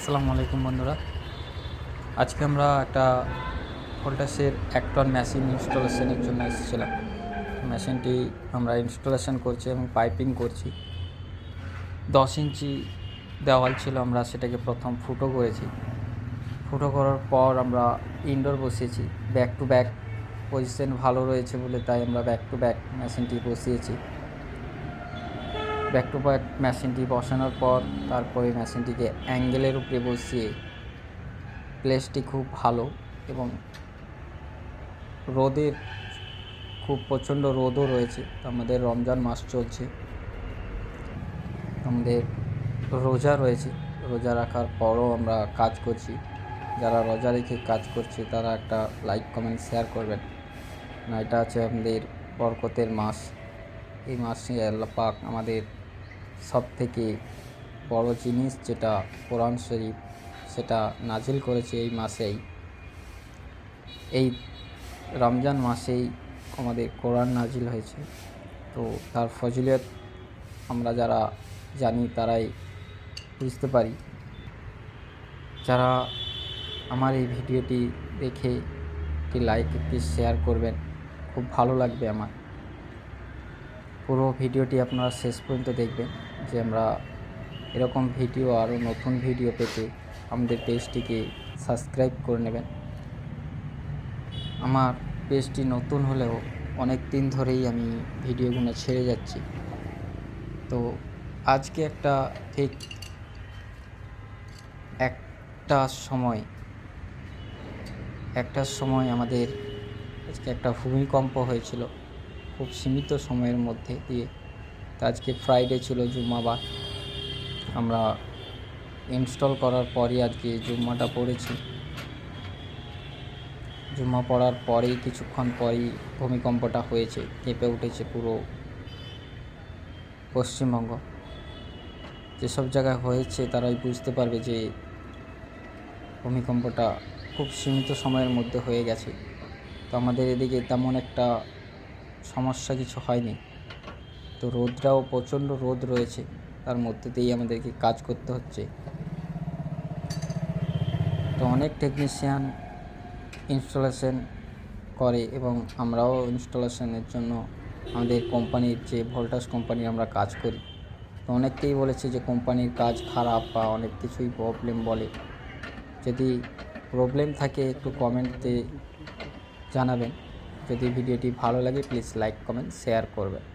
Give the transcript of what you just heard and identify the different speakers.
Speaker 1: আসসালামু আলাইকুম বন্ধুরা। আজকে আমরা একটা ভোল্টাসের 1 টন মেশিন ইনস্টলেশনের জন্য এসেছিলাম। মেশিনটি আমরা ইনস্টলেশন করছি এবং পাইপিং করছি। 10 ইঞ্চি দেওয়াল ছিল, আমরা সেটাকে প্রথম ফুটো করেছি। ফুটো করার পর আমরা ইনডোর বসিয়েছি। ব্যাক টু ব্যাক পজিশন ভালো রয়েছে বলে তাই আমরা ব্যাক টু ব্যাক মেশিনটি বসিয়েছি। ব্যাক টু ব্যাক মেশিনটি বসানোর পর তারপরে মেশিনটিকে অ্যাঙ্গেলের উপরে বসিয়ে প্লেসটি খুব ভালো এবং রোদের খুব প্রচণ্ড রোদও রয়েছে। আমাদের রমজান মাস চলছে, আমাদের রোজা রয়েছে। রোজা রাখার পরও আমরা কাজ করছি। যারা রোজা রেখে কাজ করছে তারা একটা লাইক কমেন্ট শেয়ার করবেন। না, এটা আছে আমাদের বরকতের মাস। এই মাসে আল্লাহ পাক আমাদের সবথেকে বড় জিনিস যেটা কোরআন শরীফ, সেটা নাজিল করেছে এই মাসেই। এই রমজান মাসেই আমাদের কোরআন নাজিল হয়েছে। তো তার ফজিলত আমরা যারা জানি তারাই বুঝতে পারি। যারা আমার এই ভিডিওটি দেখে একটি লাইক একটি শেয়ার করবেন, খুব ভালো লাগবে আমার। পুরো ভিডিওটি আপনারা শেষ পর্যন্ত দেখবেন, যে আমরা এরকম ভিডিও আরও নতুন ভিডিও পেতে আমাদের পেজটিকে সাবস্ক্রাইব করে নেবেন। আমার পেজটি নতুন হলেও অনেক দিন ধরেই আমি ভিডিওগুলো ছেড়ে যাচ্ছি। তো আজকে ঠিক একটার সময় আমাদের আজকে একটা ভূমিকম্প হয়েছিল, খুব সীমিত সময়ের মধ্যে দিয়ে। তো আজকে ফ্রাইডে ছিল, জুম্মাবার। আমরা ইনস্টল করার পরই আজকে জুম্মাটা পড়েছি। জুম্মা পড়ার পরেই কিছুক্ষণ পরেই ভূমিকম্পটা হয়েছে। কেঁপে উঠেছে পুরো পশ্চিমবঙ্গ। যেসব জায়গায় হয়েছে তারাই বুঝতে পারবে যে ভূমিকম্পটা খুব সীমিত সময়ের মধ্যে হয়ে গেছে। তো আমাদের এদিকে তেমন একটা সমস্যা কিছু হয়নি। তো রোদটাও প্রচণ্ড রোদ রয়েছে, তার মধ্যে দিয়েই আমাদেরকে কাজ করতে হচ্ছে। তো অনেক টেকনিশিয়ান ইনস্টলেশন করে এবং আমরাও ইনস্টলেশনের জন্য আমাদের কোম্পানির যে ভোল্টাস কোম্পানি আমরা কাজ করি। তো অনেককেই বলেছে যে কোম্পানির কাজ খারাপ বা অনেক কিছুই প্রবলেম বলে। যদি প্রবলেম থাকে একটু কমেন্টে জানাবেন। যদি ভিডিওটি ভালো লাগে প্লিজ লাইক কমেন্ট শেয়ার করবেন।